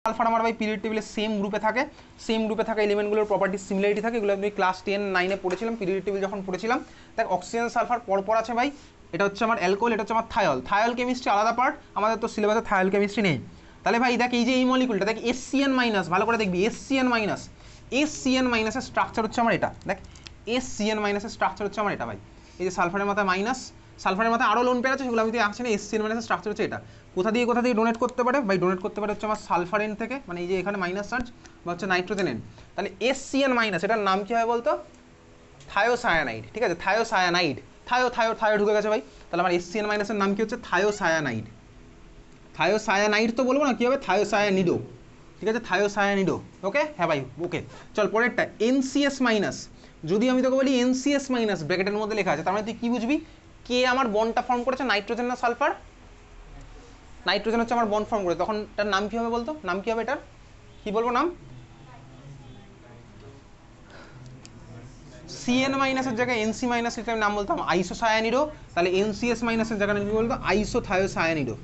Sulphur আমার ভাই period টেবিলে সেম গ্রুপে থাকা এলিমেন্টগুলোর প্রপার্টিজ সিমিলারিটি থাকে, এগুলো আমি ক্লাস 10-9 পড়েছিলাম, পিরিয়ড টেবিল যখন পড়েছিলাম। দেখ অক্সিজেন সালফার পরপর আছে ভাই, এটা হচ্ছে আমার অ্যালকোহল, এটা হচ্ছে আমার থায়োল কেমিস্ট্রি আলাদা পার্ট, আমাদের তো সিলেবাসে থায়োল কেমিস্ট্রি নেই। তাহলে ভাই দেখ এই যে এই মলিকুলটা দেখ এসসিএন মাইনাস, ভালো করে দেখবি এসসিএন মাইনাসের স্ট্রাকচার হচ্ছে আমার এটা, দেখ এসসিএন মাইনাসের স্ট্রাকচার হচ্ছে আমার এটা ভাই, এই যে সালফারের মাথায় মাইনাস, সালফারের মাথায় আরও লোন পেয়ার আছে, সেগুলো আমি তো আঁকছি না। এসসিএন মাইনাসের স্ট্রাকচার হচ্ছে এটা। কোথা দিয়ে ডোনেট করতে পারে ভাই? ডোনেট করতে পারে হচ্ছে আমার সালফার এন্ড থেকে, মানে এই যে এখানে মাইনাস চার্জ বা হচ্ছে নাইট্রোজেন এন্ড। তাহলে এসসিএন মাইনাস, এটার নাম কী হয় বলতো? থায়োসায়ানাইড, ঠিক আছে, থায়োসায়ানাইড, থায়ো ঢুকে গেছে ভাই। তাহলে আমার এসসিএন মাইনাসের নাম কি হচ্ছে? থায়োসায়ানাইড। থায়োসায়ানাইড তো বলবো না, কী হবে? থায়োসায়ানিডো, ঠিক আছে, থায়োসায়ানিডো। ওকে, হ্যাঁ ভাই, ওকে। চল পরেরটা এনসিএস মাইনাস। যদি আমি তোকে বলি এনসিএস মাইনাস ব্র্যাকেটের মধ্যে লেখা আছে, তার মানে তুই কী বুঝবি? কে আমার বন্ডটা ফর্ম করেছে, নাইট্রোজেন না সালফার? নাইট্রোজেন হচ্ছে আমার বন্ড ফর্ম করে, তখন তার নাম কী হবে বলতো? নাম কী হবে এটার? কী বলবো নাম? সিএন মাইনাসের জায়গায় এনসি মাইনাস, এটা আমি নাম বলতাম আইসোসায়ানিডো। তাহলে এনসিএস মাইনাসের জায়গায় কী বলতো? আইসোথায়োসায়ানিডো।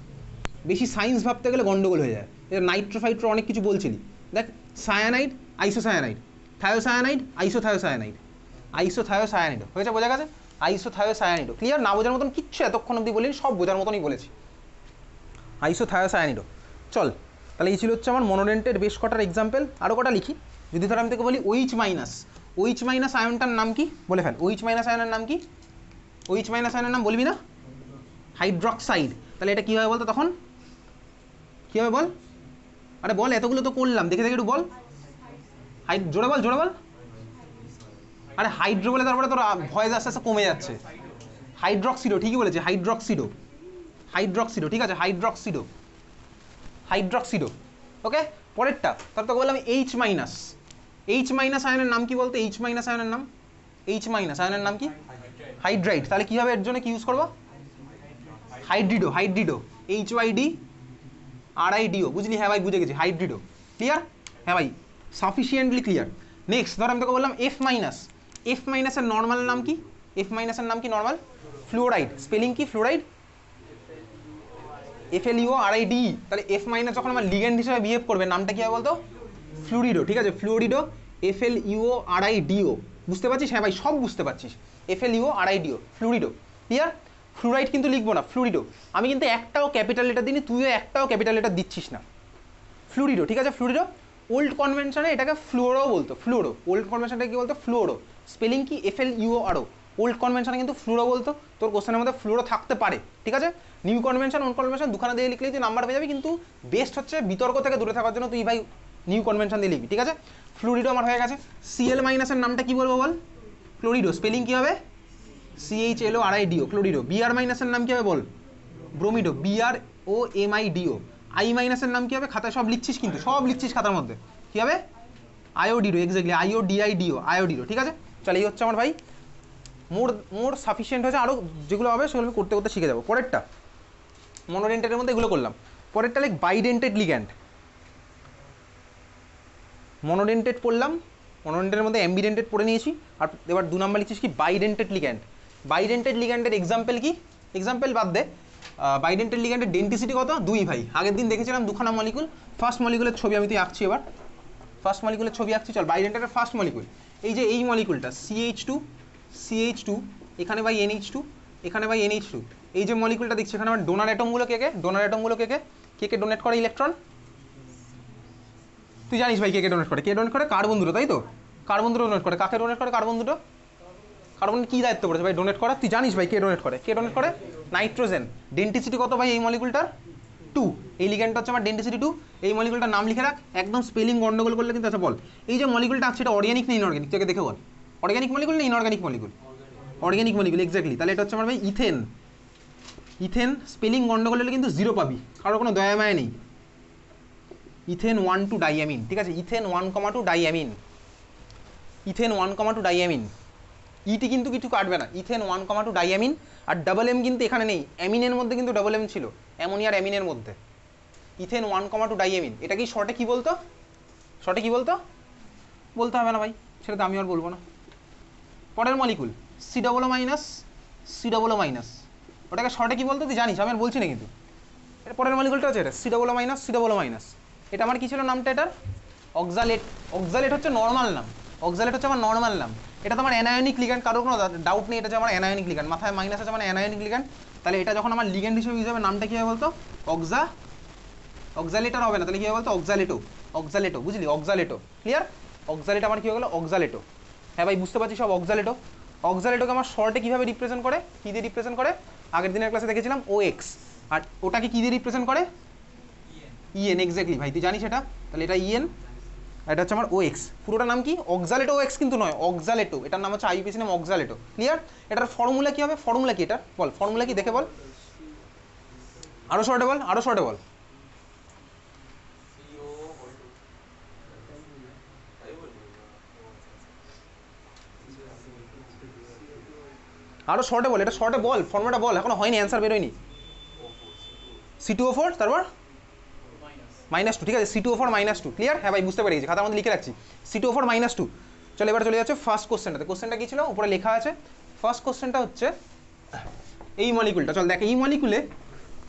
বেশি সায়েন্স ভাবতে গেলে গন্ডগোল হয়ে যায়। এটা নাইট্রোফাইট্রো অনেক কিছু বলছিলি, দেখ সায়ানাইড, আইসোসায়ানাইড, থায়োসায়ানাইড, আইসোথায়োসায়ানিডো হয়েছে, বোঝা গেছে? আইসোথায়োসায়ানিডো, ক্লিয়ার? না বোঝার মতন কিচ্ছু এতক্ষণ অব্দি বলিনি, সব বোঝার মতনই বলেছি। আইসোথায়োসায়ানিডো। চল, তাহলে এই ছিল হচ্ছে আমার মনোডেন্টের বেশ কটার এক্সাম্পল। আরও কটা লিখি। যদি ধর আমি তোকে বলি ওইচ মাইনাস আয়নটার নাম কি? বলে ফেল। ওইচ মাইনাস আয়নের নাম কি? ওইচ মাইনাস আয়নের নাম বলবি না? হাইড্রক্সাইড। তাহলে এটা কী হবে বলতো তখন? কী হবে বল? আরে বল, এতগুলো তো করলাম, দেখে একটু বল। জোরে বল। আরে হাইড্রো বলে তারপরে তোর ভয়েস আস্তে আস্তে কমে যাচ্ছে। হাইড্রক্সিডো, ঠিকই বলেছে, হাইড্রক্সিডো, ঠিক আছে, হাইড্রক্সিডো। ওকে, পরেরটা তার তো বললাম এইচ মাইনাস আয়নের নাম কি বলতো? এইচ মাইনাস আয়নের নাম কি? হাইড্রাইড। তাহলে কী হবে এর জন্য কি ইউজ করবো? হাইড্রিডো, HYDRIDO, বুঝলি? হ্যাঁ ভাই, বুঝে গেছি, হাইড্রিডো। ক্লিয়ার? হ্যাঁ ভাই, সাফিসিয়েন্টলি ক্লিয়ার। নেক্সট ধর আমি তোকে বললাম এফ মাইনাসের নর্মাল নাম কি? নর্মাল ফ্লুওরাইড। স্পেলিং কি ফ্লুওরাইড? FLUORID। তাহলে এফ মাইনাস যখন আমার লিগ্যান্ড হিসেবে বিহেভ করবে, নামটা কী হবে বলতো? ফ্লুরিডো, ঠিক আছে, ফ্লুরিডো, FLUORIDO। বুঝতে পারছিস? হ্যাঁ ভাই, সব বুঝতে পারছিস। FLUORIDO, ফ্লুরিডো। ক্লিয়ার? ফ্লুরাইড কিন্তু লিখবো না, ফ্লুরিডো। আমি কিন্তু একটাও ক্যাপিটাল লেটার দিইনি, তুইও একটাও ক্যাপিটাল লেটার দিচ্ছিস না। ফ্লুরিডো, ঠিক আছে, ফ্লুরিডো। ওল্ড কনভেনশনে এটাকে ফ্লুওরো বলতো, ফ্লুওরো। ওল্ড কনভেনশনটা কি বলতো? ফ্লুওরো। স্পেলিং কি? FLUORO। ওল্ড কনভেনশনে কিন্তু ফ্লুরো বলতো। তোর কোশ্চেনের মধ্যে ফ্লুরো থাকতে পারে, ঠিক আছে। নিউ কনভেনশন, ওল্ড কনভেনশন দুখানা দিয়ে লিখলেই তুই নাম্বার পেয়ে যাবি, কিন্তু বেস্ট হচ্ছে বিতর্ক থেকে দূরে থাকার জন্য তুই ভাই নিউ কনভেনশন দিয়ে লিখবি, ঠিক আছে। ফ্লুরিডো আমার হয়ে গেছে। Cl মাইনাসের নামটা কি বলবো বল? ক্লোরিডো। স্পেলিং কি হবে? CHLORIDO, ক্লোরিডো। Br মাইনাসের নাম কি হবে বল? ব্রোমিডো, BROMIDO। আই মাইনাসের নাম কি হবে? খাতায় সব লিখছিস, কিন্তু সব লিখছিস খাতার মধ্যে, কি হবে? আয়োডিডো, এক্স্যাক্টলি, আয়োডিডো, ঠিক আছে। চল, এই হচ্ছে আমার ভাই মোর সাফিসিয়েন্ট হয়েছে। আরও যেগুলো হবে সেগুলো করতে করতে শিখে যাবো। পরেরটা মনোডেন্টের মধ্যে এগুলো করলাম। পরেরটা লাইক বাইডেন্টেড লিগ্যান্ড। মনোডেন্টেড পড়লাম, মনোডেন্টের মধ্যে অ্যাম্বিডেন্টেড পড়ে নিয়েছি। আর এবার 2 নাম্বার লিখছিস কি? বাইডেন্টেড লিগ্যান্ডের এক্সাম্পল কি? এক্সাম্পল বাদ দে। বাইডেন্টেড লিগ্যান্ডের ডেন্টিসিটি কত? 2 ভাই। আগের দিন দেখেছিলাম দুখানা মলিকুল। ফার্স্ট মলিকুলের ছবি আমি তুই আঁকছি এবার। ফার্স্ট মলিকুলের ছবি আঁকছি। চল, বাইডেন্টেডের ফার্স্ট মলিকুল এই যে এই মলিকুলটা CH2, এখানে ভাই NH2, এখানে ভাই NH2। এই যে মলিকুলটা দেখছি এখানে আমার ডোনার অ্যাটমগুলো কে কে ডোনেট করে ইলেকট্রন? তুই জানিস ভাই কে ডোনেট করে? কার্বন দুটো, তাই তো? কার্বন দুটো ডোনেট করে। কাকে ডোনেট করে কার্বন দুটো? কার্বন কী দায়িত্ব পড়েছে ভাই ডোনেট করা? তুই জানিস ভাই কে ডোনেট করে? নাইট্রোজেন। ডেন্টিসিটি কত ভাই এই মলিকুলটার? 2। এই লিগ্যান্ডটা হচ্ছে আমার ডেন্টিসিটি 2। এই মলিকুলটার নাম লিখে রাখ, একদম স্পেলিং গন্ডগোল করলে কিন্তু। আচ্ছা বল, এই যে মলিকুলটা আছে এটা অর্গানিক না ইনঅর্গানিক? তোকে দেখে বল, অর্গানিক মলিকুল না inorganic molecule? Organic molecule, exactly. তাহলে এটা হচ্ছে আমার ভাই ইথেন। স্পেলিং গন্ডগোল হলে কিন্তু 0 পাবি, কারোর কোনো দয়া মায়া নেই। ইথেন 1,2 ডাইয়ামিন, ঠিক আছে, ইথেন 1,2 ডাইয়ামিন। ইটি কিন্তু কিছু কাটবে না, ইথেন 1,2 ডাইয়ামিন। আর ডাবল এম কিন্তু এখানে নেই, অ্যামিনের মধ্যে কিন্তু ডাবল এম ছিল, অ্যামোনিয়ার অ্যামিনের মধ্যে। Ethane 1,2 diamine. এটা কি শর্টে কি বলতো? বলতে হবে না ভাই, সেটা তো আমি আর বলবো না। পরের মলিকুল COO মাইনাস। ওটাকে শর্টে কি বলতো তুই জানিস, আমি আর বলছি না কিন্তু। এর পরের মলিকুলটা হচ্ছে এটা COO মাইনাস। এটা আমার কি ছিল নামটা এটার? অক্সালেট। অক্সালেট হচ্ছে নর্মাল নাম, অক্সালেট হচ্ছে আমার নর্মাল নাম। এটা তো আমার অ্যানায়নিক লিগ্যান্ড, কারোর কোনো ডাউট নেই এটা যে আমার অ্যানায়নিক লিগ্যান্ড, মাথায় মাইনাস আছে মানে অ্যানায়নিক লিগ্যান্ড। তাহলে এটা যখন আমার লিগ্যান্ড হিসেবে ইউজ হবে নামটা কি হবে বলতো? অক্সালেটার হবে না, তাহলে কি হবে বলতো? অক্সালেটো। অক্সালেটো, বুঝলি? অক্সালেটো, ক্লিয়ার? অক্সালেট আমার কি হয়ে গেল? অক্সালেটো। হ্যাঁ ভাই বুঝতে পারছি সব। অক্সালেটো, অক্সালেটোকে আমার শর্টে কীভাবে রিপ্রেজেন্ট করে, কী দিয়ে রিপ্রেজেন্ট করে? আগের দিনের ক্লাসে দেখেছিলাম ও এক্স। আর ওটাকে কী দিয়ে রিপ্রেজেন্ট করে? ইএন। এক্স্যাক্টলি ভাই, তুই জানিস এটা। তাহলে এটা ইএন, এটা হচ্ছে আমার ও এক্স। পুরোটা নাম কি? অক্সালেটো। ও এক্স কিন্তু নয়, অক্সালেটো। এটার নাম হচ্ছে আইপিসি নাম অক্সালেটো, ক্লিয়ার? এটার ফর্মুলা কি হবে? ফর্মুলা কি এটা বল, ফর্মুলা কি দেখে বল, আরো শর্টে বল, আরো শর্টে বল। আরো শর্টে বল, এটা শর্টে বল, ফর্মুলাটা বল, এখনো হয়নি, অ্যান্সার বেরোয়নি। C2O4, তারপর -2, ঠিক আছে? C2O4 -2, clear? হ্যাঁ ভাই বুঝতে পেরে গেছি, খাতার মধ্যে লিখে রাখছি C2O4 -2। চলো এবার চলে যাচ্ছে ফার্স্ট কোশ্চেনটাতে। কোশ্চেনটা কি ছিল উপরে লেখা আছে? ফার্স্ট কোশ্চেনটা হচ্ছে এই মলিকুলটা, চল দেখ এই মলিকুলে,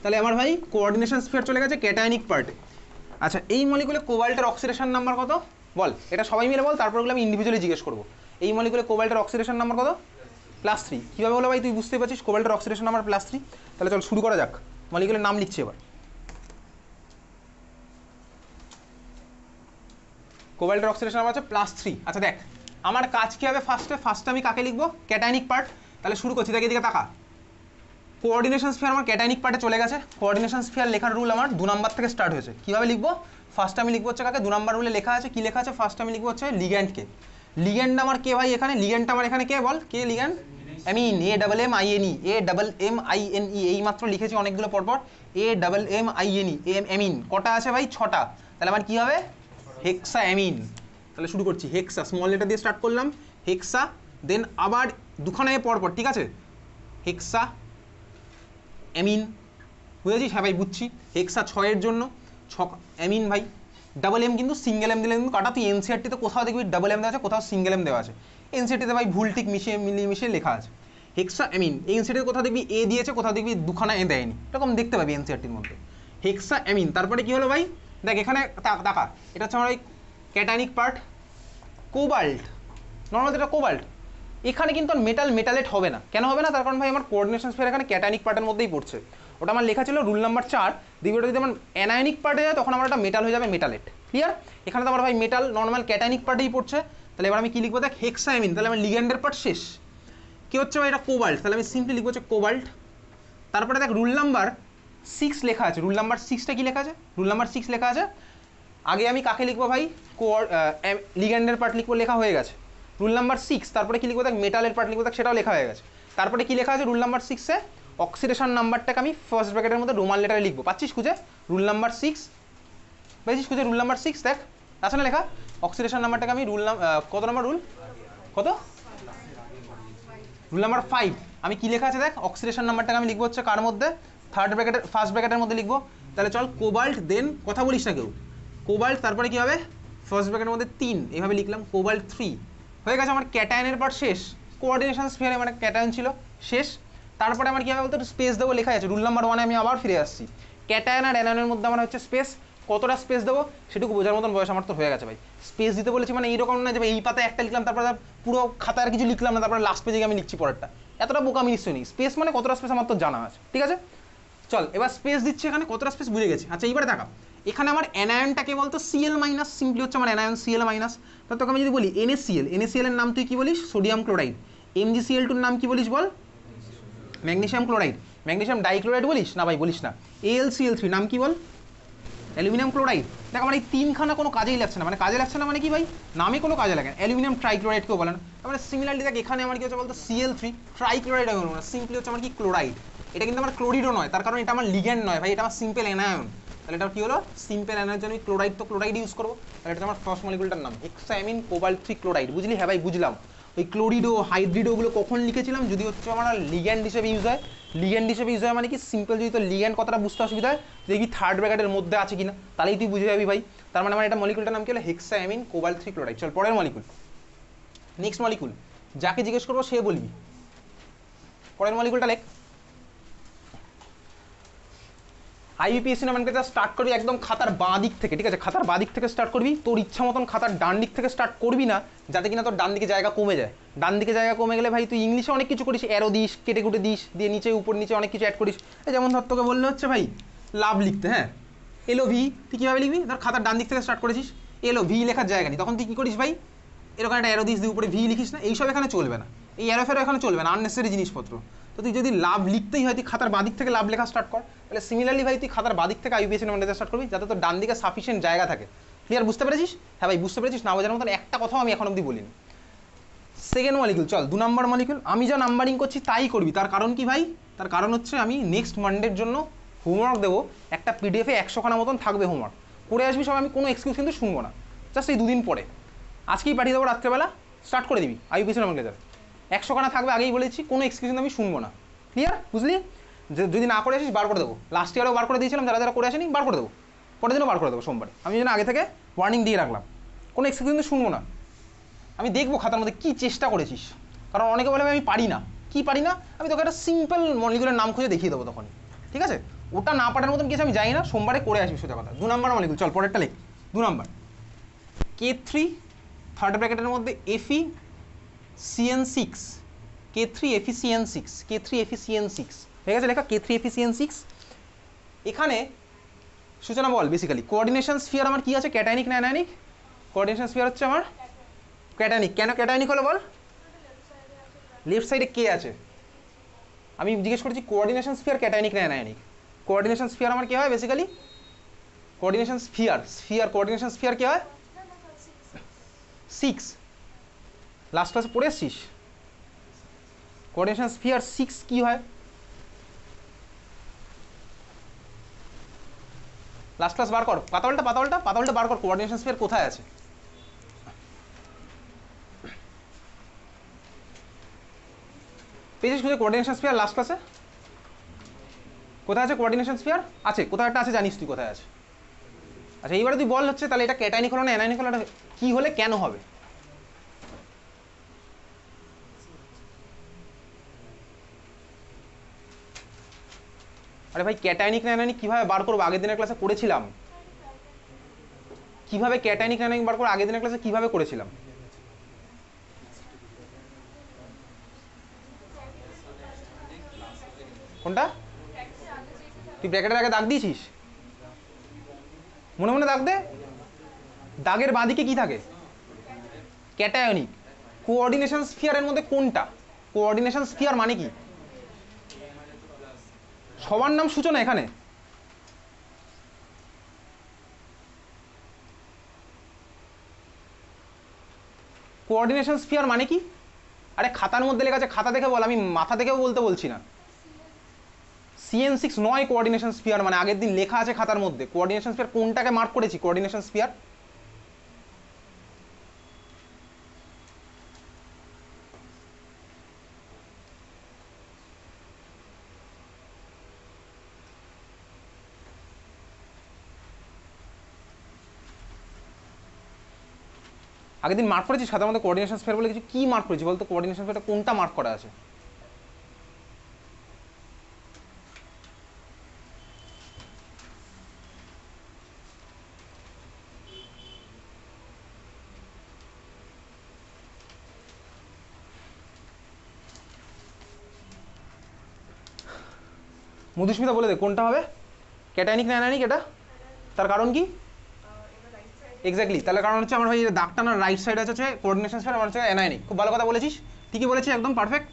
তাহলে আমার ভাই কোঅর্ডিনেশন স্ফিয়ার চলে গেছে ক্যাটায়নিক পার্টে। আচ্ছা এই মলিকুলে কোবাল্টের অক্সিডেশন নাম্বার কত বল, এটা সবাই মিলে বল, তারপর আমি ইন্ডিভিজুয়ালি জিজ্ঞেস করবো। এই মলিকুলে কোবাল্টের অক্সিডেশন নাম্বার কত? +3। কীভাবে বলো ভাই, তুই বুঝতে পারছিস কোবাল্টের অক্সিডেশন নাম্বার +3? তাহলে চল শুরু করা যাক। মলিকুলের নাম লিখছি এবার। কোবাল্টের অক্সিডেশন নাম্বার হচ্ছে +3। আচ্ছা দেখ আমার কাজ কী হবে, ফার্স্টে আমি কাকে লিখবো? Cationic part. তাহলে শুরু করছি, দেখ এদিকে তাকা। কোঅর্ডিনেশন স্ফিয়ার আমার ক্যাটায়নিক পার্টে চলে গেছে। কোঅর্ডিনেশন স্ফিয়ার লেখার রুল আমার 2 নাম্বার থেকে স্টার্ট হয়েছে। কীভাবে লিখবো? ফার্স্টে আমি লিখবো হচ্ছে কাকে? 2 নাম্বার রুলে লেখা আছে, কি লেখা আছে? ফার্স্টে আমি লিখবো হচ্ছে লিগ্যান্ডকে। লিগ্যান্ড আমার কে ভাই এখানে? লিগ্যান্ডটা আমার এখানে কে বল? কে লিগ্যান্ড? অ্যামিন। AMMINE, AMMINE, এই মাত্র লিখেছি অনেকগুলো পরপর। AMMINE, amine. কটা আছে ভাই? 6টা। তাহলে আমার কি হবে? হেক্সা অ্যামিন। তাহলে শুরু করছি, হেক্সা স্মল লেটার দিয়ে স্টার্ট করলাম, হেক্সা। দেন আবার দুখানে পরপর, ঠিক আছে? হেক্সা অ্যামিন, বুঝেছিস? হ্যাঁ ভাই বুঝছি। হেক্সা 6-এর জন্য 6 অ্যামিন ভাই। ডাবল এম কিন্তু সিঙ্গেল এম দিলে কিন্তু কাটা। তুই এনসিআরটিতে কোথাও দেখবি ডাবল এম দেওয়া আছে, কোথাও সিঙ্গেল এম দেওয়া আছে। এনসিআরটিতে ভাই ভুল ঠিক মিশিয়ে লেখা আছে হেক্সা অ্যামিন। এই এনসিআরটিতে কোথাও দেখবি এ দিয়েছে, কোথাও দেখবি দুখানা এ দেয়নি, এরকম দেখতে পাবি এনসিআরটির মধ্যে। হেক্সা অ্যামিন, তারপরে কি হলো ভাই? দেখ এখানে তাকা, এটা হচ্ছে আমার ওই ক্যাটায়নিক পার্ট। কোবাল্ট, নর্মাল এটা কোবাল্ট। এখানে কিন্তু মেটালেট হবে না। কেন হবে না? তার কারণ ভাই আমার কোঅর্ডিনেশন স্ফিয়ার এখানে ক্যাটায়নিক পার্টের মধ্যেই পড়ছে। ওটা আমার লেখা ছিল রুল নাম্বার 4। দ্বিতীয়টা যদি আমার অ্যানায়নিক পার্টে যায় তখন আমার একটা মেটাল হয়ে যাবে মেটালেট, ক্লিয়ার? এখানে তো আমার ভাই মেটাল নর্মাল ক্যাটায়নিক পার্টেই পড়ছে। তাহলে এবার আমি কি লিখবো? দেখ হেক্সা অ্যামিন, তাহলে আমার লিগ্যান্ডের পার্ট শেষ। কি হচ্ছে ভাই? এটা কোবাল্ট, তাহলে আমি সিম্পলি লিখবো হচ্ছে কোবাল্ট। তারপরে দেখ রুল নাম্বার 6 লেখা আছে। রুল নাম্বার 6টা কি লেখা আছে? রুল নাম্বার 6 লেখা আছে, আগে আমি কাকে লিখবো ভাই? লিগ্যান্ডের পার্ট লিখবো, লেখা হয়ে গেছে। রুল নাম্বার 6, তারপরে কি লিখবো? দেখ মেটালের পার্ট লিখবো, দেখ সেটাও লেখা হয়ে গেছে। তারপরে কি লেখা আছে রুল নাম্বার 6-এ? অক্সিডেশন নাম্বারটাকে আমি ফার্স্ট ব্র্যাকেটের মধ্যে রোমান লেটারে লিখবো। পাচ্ছিস খুঁজে? রুল নাম্বার 6 পেয়েছিস খুঁজে? রুল নাম্বার 6 দেখ আছে না লেখা? অক্সিডেশন নাম্বারটাকে আমি কত নম্বর রুল? কত? Rule number 5। আমি কি লেখা আছে দেখ? অক্সিডেশন নাম্বারটাকে আমি লিখবো হচ্ছে কার মধ্যে? ফার্স্ট ব্র্যাকেটের মধ্যে লিখবো। তাহলে চল কোবাল্ট, দেন কথা বলিস না কেউ, কোবাল্ট, তারপরে কি হবে? ফার্স্ট ব্র্যাকেটের মধ্যে 3, এইভাবে লিখলাম কোবাল্ট 3। হয়ে গেছে আমার ক্যাটায়নের পার্ট শেষ। কোঅর্ডিনেশন স্ফিয়ারে মানে ক্যাটায়ন ছিল শেষ। তারপরে আমার কী হবে বলতো? স্পেস দেবো, লেখা আছে রুল নাম্বার 1-এ। আমি আবার ফিরে আসছি, ক্যাটায়ন আর অ্যানায়নের মধ্যে আমার হচ্ছে স্পেস। কতটা স্পেস দেবো সেটুকু বোঝার মতন বয়স আমার তো হয়ে গেছে ভাই। স্পেস দিতে বলেছি মানে এইরকম না যে এই পাতায় একটা লিখলাম তারপরে পুরো খাতায় আর কিছু লিখলাম না, তারপরে লাস্ট পেজে আমি লিখছি পরেরটা। এতটা বোকামি নিশ্চয়ই নেই। স্পেস মানে কতটা স্পেস আমার তো জানা আছে, ঠিক আছে? চল এবার স্পেস দিচ্ছি এখানে, কতটা স্পেস বুঝে গেছি। আচ্ছা এইবারে দেখা, এখানে আমার অ্যানায়নটাকে বলতো Cl-, সিম্পলি হচ্ছে আমার অ্যানায়ন Cl-। তো তোকে আমি যদি বলি NaCl এর নাম তুই কি বলিস? Sodium chloride. MgCl2 নাম কি বলিস বল? Magnesium chloride. ম্যাগনেসিয়াম ডাইক্লোরাইড বলিস না ভাই? বলিস না। AlCl3 নাম কি বল? Aluminium chloride. দেখ আমার এই তিনখানা কোনো কাজেই লাগছে না, মানে কাজে লাগছে না মানে কি ভাই? নামে কোনো কাজে লাগে না। অ্যালুমিনিয়াম ট্রাইক্লোরাইডকেও বলে না। তারপরে সিমিলারলি দেখ এখানে আমার কি হচ্ছে বলতো? Cl3 ট্রাইক্লোরাইড হবে না, সিম্পলি হচ্ছে আমার কি ক্লোরাইড। এটা কিন্তু আমার ক্লোরিডও নয়, তার কারণ এটা আমার লিগ্যান্ড নয় ভাই, এটা আমার সিম্পল অ্যানায়ন। তাহলে এটা কি হলো? সিম্পল অ্যানায়নের জন্য ক্লোরাইড, তো ক্লোরাইড ইউজ করবো। তাহলে এটা আমার ফার্স্ট মলিকুলটার নাম হেক্সাঅ্যামিন কোবাল্ট 3 ক্লোরাইড। বুঝলি? হ্যাঁ ভাই বুঝলাম। ওই ক্লোরিডো হাইড্রিডো ওগুলো কখন লিখেছিলাম? যদি হচ্ছে আমার লিগ্যান্ড হিসেবে ইউজ হয়। লিগ্যান্ড হিসেবে ইউজ হয় মানে কি? সিম্পল যদি তো লিগ্যান্ড কথাটা বুঝতে অসুবিধা হয় দেখবি থার্ড ব্র্যাকেটের মধ্যে আছে কিনা, তাহলেই তুই বুঝে যাবি ভাই। তার মানে আমার এটা মলিকুলটার নাম কি হলো? হেক্সাঅ্যামিন কোবাল্ট 3 ক্লোরাইড। চল পরের মলিকুল, নেক্সট মলিকুল যাকে জিজ্ঞেস করবো সে বলবি। পরের মলিকুলটা লেখ। আইইউপিএসসি নমেনক্লেচার স্টার্ট করবি একদম খাতার বাঁ দিক থেকে, ঠিক আছে? খাতার বাঁ দিক থেকে স্টার্ট করবি, তোর ইচ্ছা মতন খাতার ডান দিক থেকে স্টার্ট করবি না, যাতে কিনা তোর ডান দিকে জায়গা কমে যায়। ডান দিকে জায়গা কমে গেলে ভাই তুই ইংলিশে অনেক কিছু করিস, অ্যারো দিস, কেটে কুটে দিস, দিয়ে নিচে উপর নিচে অনেক কিছু অ্যাড করিস। যেমন ধর তোকে বললে হচ্ছে ভাই লাভ লিখতে, হ্যাঁ LOV, তুই কীভাবে লিখবি? ধর খাতার ডান দিক থেকে স্টার্ট করেছিস, LOV লেখার জায়গা নেই, তখন তুই কী করিস ভাই? এরকম একটা অ্যারো দিস, দিয়ে উপরে ভি লিখিস না, এইসব এখানে চলবে না, এই অ্যারো ফেরো এখানে চলবে না, আননেসেসারি জিনিসপত্র। তো তুই যদি লাভ লিখতেই হয় তুই খাতার বাদিক থেকে লাভ লেখা স্টার্ট কর। তাহলে সিমিলারলি ভাই তুই খাতার বাদিক থেকে আইইউপিএসসি নমেনক্লেচার স্টার্ট করবি, যাতে তোর ডান দিকে সাফিসিয়েন্ট জায়গা থাকে। ক্লিয়ার? বুঝতে পেরেছিস? হ্যাঁ ভাই বুঝতে পেরেছিস? না বোঝার মতন একটা কথাও আমি এখন অবধি বলিনি। সেকেন্ড মলিকুল, চল 2 নম্বর মলিকুল। আমি যা নাম্বারিং করছি তাই করবি। তার কারণ কি ভাই? তার কারণ হচ্ছে আমি নেক্সট মানডের জন্য হোমওয়ার্ক দেবো, একটা পিডিএফে 100খানা মতন থাকবে হোমওয়ার্ক, করে আসবি সব। আমি কোনো এক্সকিউজ কিন্তু শুনবো না, জাস্ট এই 2 দিন পরে। আজকেই পাঠিয়ে দেবো রাত্রেবেলা, স্টার্ট করে দিবি আইইউপিএসসি নমেনক্লেচার। 100খানা থাকবে, আগেই বলেছি, কোনো এক্সকিউজ কিন্তু আমি শুনবো না। ক্লিয়ার? বুঝলি? যদি না করে আসিস বার করে দেবো। লাস্ট ইয়ারেও বার করে দিয়েছিলাম, যারা যারা করে আসেনি বার করে দেবো, পরের দিনও বার করে দেবো সোমবার। আমি যেন আগে থেকে ওয়ার্নিং দিয়ে রাখলাম, কোনো এক্সকিউজ কিন্তু শুনবো না। আমি দেখবো খাতার মধ্যে কী চেষ্টা করেছিস, কারণ অনেকে বলে আমি পারি না। কি পারি না? আমি তোকে একটা সিম্পল মলিকুলের নাম খুঁজে দেখিয়ে দেবো তখনই, ঠিক আছে? ওটা না পাঠার মতন কিছু আমি জানি না, সোমবারে করে আসবি সোজা কথা। 2 নম্বর মলিকুল, চল পরেরটা লেখ। 2 নম্বর K3 থার্ড ব্র্যাকেটের মধ্যে FeCN6, K3 FeCN6, K3 FeCN6 হয়ে গেছে লেখা, K3 FeCN6। এখানে সূচনা বল বেসিক্যালি কোঅর্ডিনেশন স্ফিয়ার আমার কি আছে, ক্যাটায়নিক না অ্যানায়নিক? কোঅর্ডিনেশন স্ফিয়ার হচ্ছে আমার ক্যাটায়নিক। কেন ক্যাটায়নিক হলো বল? লেফট সাইডে কে আছে, আমি জিজ্ঞেস করছি কোঅর্ডিনেশন স্ফিয়ার ক্যাটায়নিক না অ্যানায়নিক? কোঅর্ডিনেশন স্ফিয়ার আমার কি হয় basically? Coordination sphere coordination sphere কি হয়? 6 লাস্ট ক্লাসে পড়ে এসছিস। কোঅর্ডিনেশন স্ফিয়ার 6 কি হয়? লাস্ট ক্লাস বার কর, পাতালটা বার কর, কোঅর্ডিনেশন স্ফিয়ার কোথায় আছে? পেয়েছিস খুঁজে কোঅর্ডিনেশন স্ফিয়ার লাস্ট ক্লাসে? কোথায় আছে কোঅর্ডিনেশন স্ফিয়ার? আছে, কোথায় একটা আছে, জানিস তুই কোথায় আছে। আচ্ছা এইবারে তুই বল হচ্ছে তাহলে এটা ক্যাটায়নিক হলো না অ্যানায়নিক হলো, কি হলে কেন হবে? আরে ভাই ক্যাটায়নিক না অ্যানায়নিক কিভাবে বার করবো? আগের দিনের ক্লাসে করেছিলাম। কিভাবে ক্যাটায়নিক না অ্যানায়নিক বার করবো আগের দিনের ক্লাসে কিভাবে করেছিলাম? কোনটা? তুই ব্র্যাকেটের আগে দাগ দিয়েছিস? মনে মনে দাগ দে। দাগের বাঁদিকে কি থাকে? ক্যাটায়নিক। কোঅর্ডিনেশন স্ফিয়ারের মধ্যে কোনটা? কোঅর্ডিনেশন স্ফিয়ার মানে কি? সবার নাম সূচনা এখানে? কোঅর্ডিনেশন স্ফিয়ার মানে কি? আরে খাতার মধ্যে লেখা আছে, খাতা দেখে বল, আমি মাথা দেখেও বলতে বলছি না। CN6 নয় কোঅর্ডিনেশন স্ফিয়ার মানে, আগের দিন লেখা আছে খাতার মধ্যে। কোঅর্ডিনেশন স্ফিয়ার কোনটাকে মার্ক করেছি কোঅর্ডিনেশন স্ফিয়ার? আগের দিন মার্ক করেছিস খাতার মধ্যে কোঅর্ডিনেশন স্ফিয়ার বলে কিছু? কি মার্ক করেছি বলতো? কোঅর্ডিনেশন স্ফিয়ারটা কোনটা মার্ক করা আছে? মধুস্মিতা বলে দে কোনটা হবে, ক্যাটায়নিক না অ্যানায়নিক এটা? তার কারণ কি? এক্স্যাক্টলি, তাহলে কারণ হচ্ছে আমার ভাই দাগ টানার রাইট সাইড আছে কোঅর্ডিনেশন স্ফিয়ার, আমার হচ্ছে অ্যানায়নিক। খুব ভালো কথা বলেছিস, ঠিকই বলেছিস, একদম পারফেক্ট।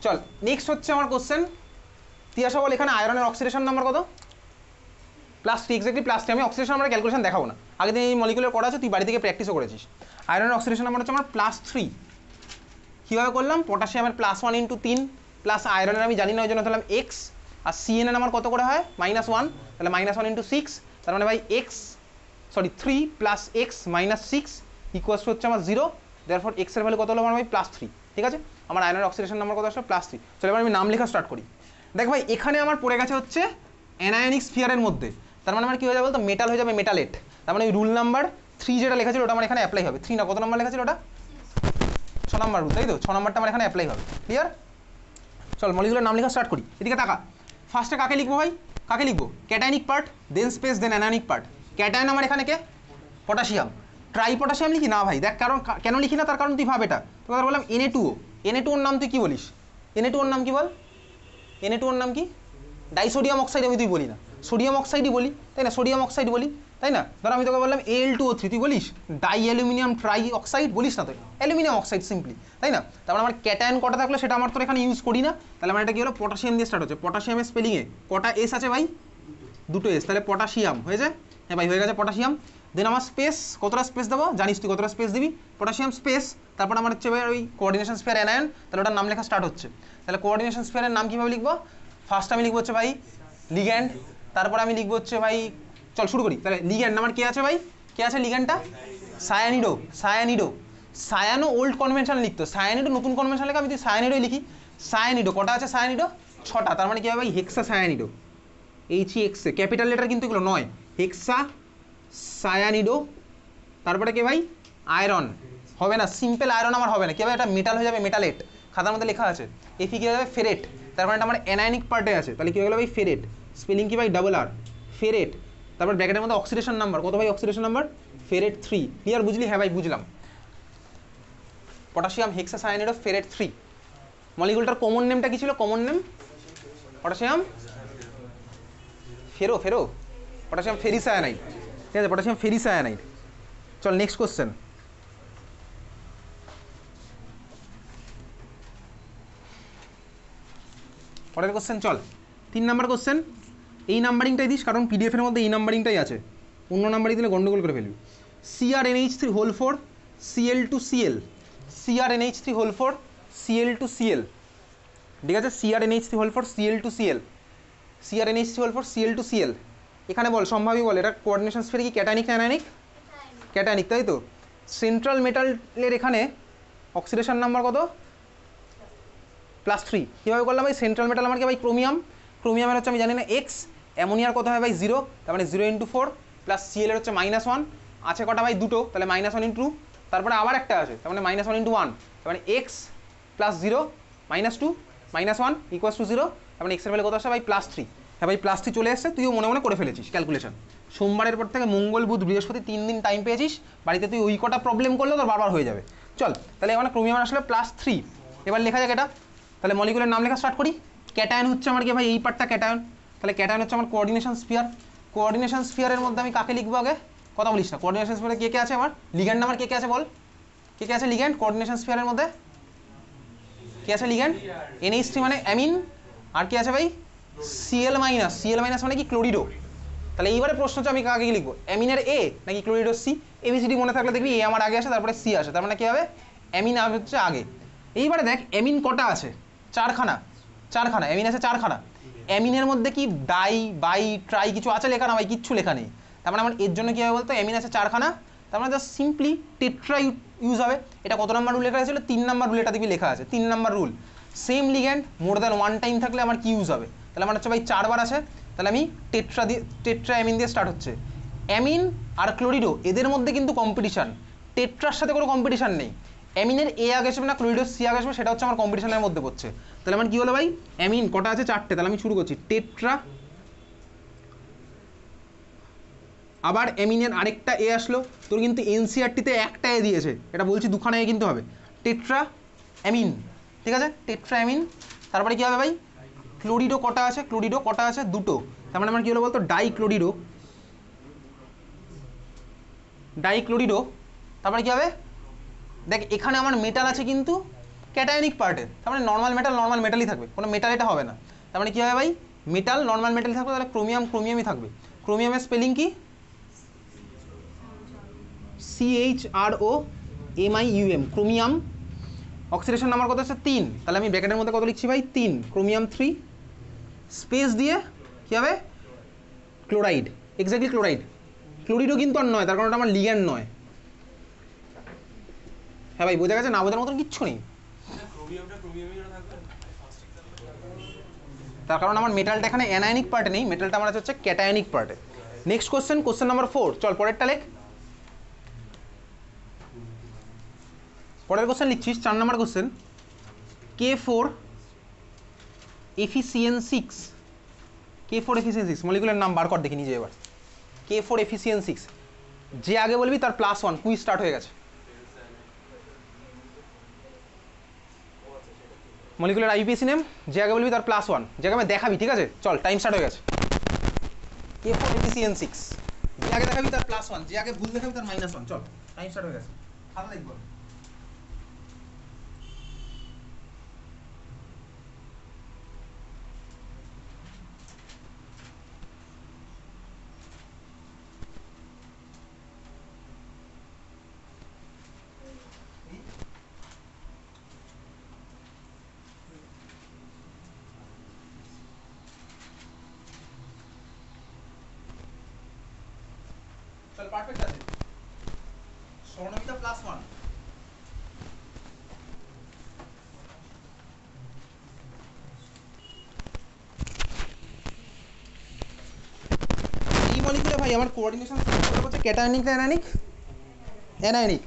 চল নেক্সট হচ্ছে আমার কোশ্চেন, তিয়াসা বল এখানে আয়রনের অক্সিডেশন নাম্বার কত? +3, এক্স্যাক্টলি +3। আমি অক্সিডেশন নাম্বার ক্যালকুলেশন দেখাবো না, আগের দিন এই মলিকুলার করা আছে, তুই বাড়ি থেকে প্র্যাকটিসও করেছিস। আয়রনের অক্সিডেশন নাম্বার হচ্ছে আমার +3। কীভাবে করলাম? পটাশিয়ামের +1 × 3 প্লাস আয়রনের আমি জানি না, ওই জন্য ধরলাম x, আর CN এর আমার কত করে হয়? -1, তাহলে -1 × 6, তার মানে ভাই 3 + x - 6 ইকুয়ালস হচ্ছে আমার 0। দেয়ারফর x এর ভ্যালু কত হলো আমার ভাই? +3। ঠিক আছে, আমার আয়রনের অক্সিডেশন নাম্বার কত আসলো? +3। চলো এবার আমি নাম লেখা স্টার্ট করি। দেখ ভাই এখানে আমার পড়ে গেছে হচ্ছে অ্যানায়নিক স্ফিয়ারের মধ্যে, তার মানে আমার কি হয়ে যাবে বলতো? মেটাল হয়ে যাবে মেটালেট। তার মানে ওই রুল নাম্বার 3 যেটা লেখা ছিল ওটা আমার এখানে অ্যাপ্লাই হবে। 3 না, কত নাম্বার লেখা ছিল ওটা? 6 নাম্বার রুল, তাই তো? 6 নাম্বারটা আমার এখানে অ্যাপ্লাই হবে। ক্লিয়ার? চল মলিকুলার নাম লেখা স্টার্ট করি। এদিকে তাকা, ফার্স্টে কাকে লিখবো ভাই? কাকে লিখবো? ক্যাটায়নিক পার্ট, দেন স্পেস, দেন অ্যানায়নিক পার্ট। ক্যাটায়ন আমার এখানে কে? পটাশিয়াম। ট্রাই পটাশিয়াম লিখি না ভাই, দেখ কারণ কেন লিখি না তার কারণ তুই ভাব, এটা তোকে বললাম Na2O, Na2O নাম তুই কি বলিস? Na2O নাম কি বল? Na2O নাম কি? ডাইসোডিয়াম অক্সাইড আমি তুই বলি না, সোডিয়াম অক্সাইডই বলি, তাই না? সোডিয়াম অক্সাইড বলি, তাই না? ধর আমি তোকে বললাম Al2O3, তুই বলিস ডাই অ্যালুমিনিয়াম ট্রাই অক্সাইড, বলিস না তুই অ্যালুমিনিয়াম অক্সাইড সিম্পলি, তাই না? তারপর আমার ক্যাটায়ন কটা থাকলো সেটা আমার তোর এখানে ইউজ করি না, তাহলে আমার এটা কি হলো? পটাশিয়াম দিয়ে স্টার্ট হচ্ছে। পটাশিয়ামের স্পেলিংয়ে কটা এস আছে ভাই? দুটো এস, তাহলে পটাশিয়াম হয়ে যায়। হ্যাঁ ভাই হয়ে গেছে পটাশিয়াম। দেন আমার স্পেস, কতটা স্পেস দেবো জানিস তুই, কতটা স্পেস দিবি? পটাশিয়াম স্পেস, তারপর আমার হচ্ছে ভাই ওই কোঅর্ডিনেশন স্পেয়ার অ্যানায়ন, তাহলে ওটার নাম লেখা স্টার্ট হচ্ছে। তাহলে কোঅর্ডিনেশন স্পেয়ারের নাম কীভাবে লিখবো? ফার্স্ট আমি লিখবো হচ্ছে ভাই লিগ্যান্ড, তারপর আমি লিখবো হচ্ছে ভাই, চল শুরু করি। তাহলে লিগ্যান্ড আমার কে আছে ভাই? কে আছে লিগ্যান্ডটা? সায়ানিডো। সায়ানিডো, সায়ানো ওল্ড কনভেনশন লিখতো, সায়ানিডো নতুন কনভেনশন লেখা, আমি তুই সায়ানিডোই লিখি। সায়ানিডো কটা আছে? সায়ানিডো ছটা, তার মানে কি হবে ভাই? হেক্সা সায়ানিডো, HEX, ক্যাপিটাল লেটার কিন্তু এগুলো নয়, হেক্সা সায়ানিডো। তারপরে কে ভাই? আয়রন হবে না, সিম্পল আয়রন আমার হবে না, কি হবে? এটা মেটাল হয়ে যাবে, মেটালেট, খাতার মধ্যে লেখা আছে। এফি কি হয়ে যাবে? ফেরেট, তার মানে এটা আমার অ্যানায়নিক পার্টে আছে, তাহলে কি হয়ে গেল ভাই? ফেরেট, স্পেলিং কি ভাই? R, ফেরেট। তারপর ব্র্যাকেটের মধ্যে অক্সিডেশন নাম্বার কত ভাই? Oxidation number ferrate 3, clear? বুঝলি? হ্যাঁ ভাই বুঝলাম। পটাশিয়াম হেক্সা সায়ানিডো ফেরেট 3। মলিকুলটার কমন নেমটা কি ছিল? Common name potassium ferro, potassium ferricyanide, ঠিক আছে? Potassium ferricyanide. চল নেক্সট কোশ্চেন। পরের কোশ্চেন চল, 3 নাম্বার কোশ্চেন। এই নাম্বারিংটাই দিস, কারণ পিডিএফ এর মধ্যে এই নাম্বারিংটাই আছে, অন্য নাম্বারিং দিলে গন্ডগোল করে ফেলবি। CrNH3 Cl2Cl, CrNH3 Cl2Cl, ঠিক আছে? CrNH3 Cl2Cl, CrNH3 Cl2Cl। এখানে বল, সম্ভাবী বল, এটা কোঅর্ডিনেশন স্পেয়ার কি ক্যাটায়নিক না অ্যানায়নিক? ক্যাটায়নিক, তাই তো? সেন্ট্রাল মেটালের এখানে অক্সিডেশন নাম্বার কত? +3। কীভাবে করলাম ভাই? সেন্ট্রাল মেটাল আমার কি ভাই? ক্রোমিয়াম। ক্রোমিয়ামের হচ্ছে আমি জানি না X, অ্যামোনিয়ার কত হয় ভাই? 0, তার মানে 0 × 4, প্লাস Cl এর হচ্ছে -1, আছে কটা ভাই? দুটো, তাহলে -1 × 2, তারপরে আবার একটা আছে, তার মানে -1 × 1, তার মানে X + 0 -2 -1 = 0, তার মানে X এর ভ্যালু কত আসে ভাই? +3। হ্যাঁ ভাই +3 চলে এসছে, তুইও মনে মনে করে ফেলেছিস ক্যালকুলেশন। সোমবারের পর থেকে মঙ্গল বুধ বৃহস্পতি 3 দিন টাইম পেয়েছিস, বাড়িতে তুই ওই কটা প্রবলেম করলেও তোর বারবার হয়ে যাবে। চল তাহলে এখানে ক্রোমিয়াম আসলে +3, এবার লেখা যাক এটা। তাহলে মলিকুলের নাম লেখা স্টার্ট করি। ক্যাটায়ন হচ্ছে আমার কি ভাই? এই পার্টটা ক্যাটায়ন, তাহলে ক্যাটায়ন হচ্ছে আমার কোঅর্ডিনেশন স্ফিয়ার। কোঅর্ডিনেশন স্ফিয়ারের মধ্যে আমি কাকে লিখবো আগে? কথা বলিস না। কোঅর্ডিনেশন স্ফিয়ারে কে কে আছে আমার? লিগ্যান্ড আমার কে কে আছে বল? কে কে আছে লিগ্যান্ড কোঅর্ডিনেশন স্ফিয়ারের মধ্যে? কে আছে লিগ্যান্ড? NH3 মানে অ্যামিন, আর কে আছে ভাই? Cl-, Cl- মানে কি? ক্লোরিডো। তাহলে এইবারে প্রশ্ন হচ্ছে আমি কাকে লিখবো? অ্যামিনের A নাকি ক্লোরিডোর C? ABCD মনে থাকলে দেখবি A আমার আগে আসে, তারপরে C আসে, তার মানে কি হবে? অ্যামিন হচ্ছে আগে। এইবারে দেখ অ্যামিন কটা আছে? 4খানা, 4খানা অ্যামিন আছে, 4খানা। অ্যামিনের মধ্যে কি ডাই বাই ট্রাই কিছু আছে লেখা? না ভাই, কিচ্ছু লেখা নেই। তার মানে আমার এর জন্য কি হবে বলতো? অ্যামিন আছে 4খানা, তার মানে জাস্ট সিম্পলি টেট্রা ইউজ হবে। এটা কত নাম্বার রুল লেখা হয়েছিল? 3 নাম্বার রুল, এটা দেখবি লেখা আছে 3 number rule. Same ligand more than 1 time থাকলে আমার কি ইউজ হবে? তাহলে আমার হচ্ছে ভাই 4 বার আছে, তাহলে আমি টেট্রা অ্যামিন দিয়ে স্টার্ট হচ্ছে। অ্যামিন আর ক্লোরিডো এদের মধ্যে কিন্তু কম্পিটিশন, টেট্রার সাথে কোনো কম্পিটিশন নেই। অ্যামিনের A আগে আসবে না ক্লোরিডোর C আগে আসবে, সেটা হচ্ছে আমার কম্পিটিশনের মধ্যে পড়ছে। তাহলে আমার কি হলো ভাই? অ্যামিন কটা আছে? 4টে, তাহলে আমি শুরু করছি টেট্রা। আবার অ্যামিনের আরেকটা A আসলো, তোর কিন্তু NCERT-তে একটা A দিয়েছে, এটা বলছি 2খানা A কিন্তু হবে। টেট্রা অ্যামিন, ঠিক আছে? Tetra amine. তারপরে কি হবে ভাই? ক্লোরিডো কটা আছে? ক্লোরিডো কটা আছে? 2টো, তার মানে আমার কি হলো বলতো? ডাইক্লোরিডো। ডাইক্লোরিডো, তারপরে কি হবে? দেখ এখানে আমার মেটাল আছে কিন্তু ক্যাটায়নিক পার্টে, তার মানে নর্মাল মেটালই থাকবে, কোনো মেটাল এটা হবে না। তার মানে কি হবে ভাই? মেটাল নর্মাল মেটালই থাকবে, তাহলে ক্রোমিয়ামই থাকবে। ক্রোমিয়ামের স্পেলিং কি? CHROMIUM, chromium. অক্সিডেশন নাম্বার কত আছে? 3, তাহলে আমি ব্র্যাকেটের মধ্যে কত লিখছি ভাই? 3, ক্রোমিয়াম 3, স্পেস দিয়ে কি হবে? Chloride, exactly chloride. ক্লোরিডও কিন্তু আর নয়, তার কারণ ওটা আমার লিগ্যান্ড নয়। হ্যাঁ ভাই বোঝা গেছে? না বোঝার মতন কিচ্ছু নেই, তার কারণ আমার মেটালটা এখানে অ্যানায়নিক পার্টে নেই, মেটালটা আমার হচ্ছে ক্যাটায়নিক পার্টে। Next question, question number 4। চল পরেরটা লেখ। পরের কোশ্চেন লিখছিস 4 নম্বর question. K4 FeCN6, K4 efficient 6 molecular নাম বার কর দেখি নিজে এবার K4 এফিসিয়েন্ট 6 যে আগে বলবি তার +1 কুইজ স্টার্ট হয়ে গেছে মলিকুলার আইপিএসি নেম যে আগে বলবি তার +1 যে আগে আমি দেখাবি ঠিক আছে চল টাইম স্টার্ট হয়ে গেছে K4 এফিসিয়েন্ট 6 যে আগে দেখাবি তার +1 যে আগে ভুল দেখাবি তার -1 চল টাইম স্টার্ট হয়ে গেছে খাতা দেখব চল পারফেক্ট আছে স্বর্ণমিতা +1 এই মলিকুলে ভাই আমার কোঅর্ডিনেশন সিস্টেম হচ্ছে ক্যাটায়নিক না অ্যানায়নিক অ্যানায়নিক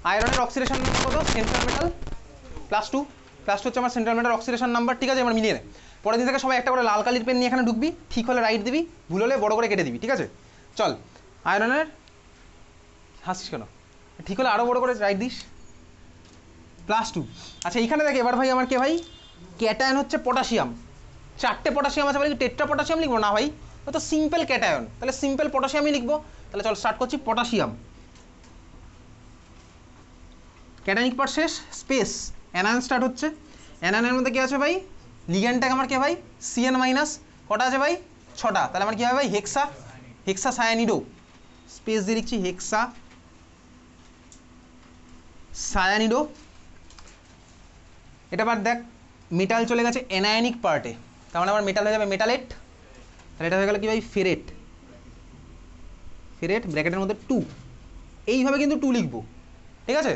আয়রনের অক্সিডেশন নাম্বার কত সেন্ট্রাল মেটাল +2 +2 হচ্ছে আমার সেন্ট্রাল মেটাল অক্সিডেশন নাম্বার ঠিক আছে আমার মিলিয়ে নে পরের দিন থেকে সবাই একটা করে লাল কালির পেন নিয়ে এখানে ঢুকবি ঠিক হলে রাইট দিবি ভুল হলে বড় করে কেটে দিবি ঠিক আছে চল আয়রনের হাসিস কেন ঠিক হলে আরও বড় করে রাইট দিস +2 আচ্ছা এইখানে দেখ এবার ভাই আমার কে ভাই ক্যাটায়ন হচ্ছে পটাশিয়াম 4টে পটাশিয়াম আছে বলে টেট্রা পটাশিয়াম লিখবো না ভাই ও তো সিম্পল ক্যাটায়ন তাহলে সিম্পল পটাশিয়ামই লিখবো তাহলে চল স্টার্ট করছি পটাশিয়াম ক্যাটায়নিক পার্ট শেষ স্পেস অ্যানায়ন স্টার্ট হচ্ছে অ্যানায়নের মধ্যে কি আছে ভাই লিগ্যান্ড ট্যাগ আমার কে ভাই CN- কটা আছে ভাই 6টা তাহলে আমার কি হবে ভাই হেক্সা সায়ানিডো স্পেস দিয়ে লিখছি হেক্সা সায়ানিডো এটা আবার দেখ মেটাল চলে গেছে অ্যানায়নিক পার্টে তার মানে আবার মেটাল হয়ে যাবে মেটালেট তাহলে এটা হয়ে গেল কি ভাই ফেরেট ব্র্যাকেটের মধ্যে 2 এইভাবে কিন্তু 2 লিখবো ঠিক আছে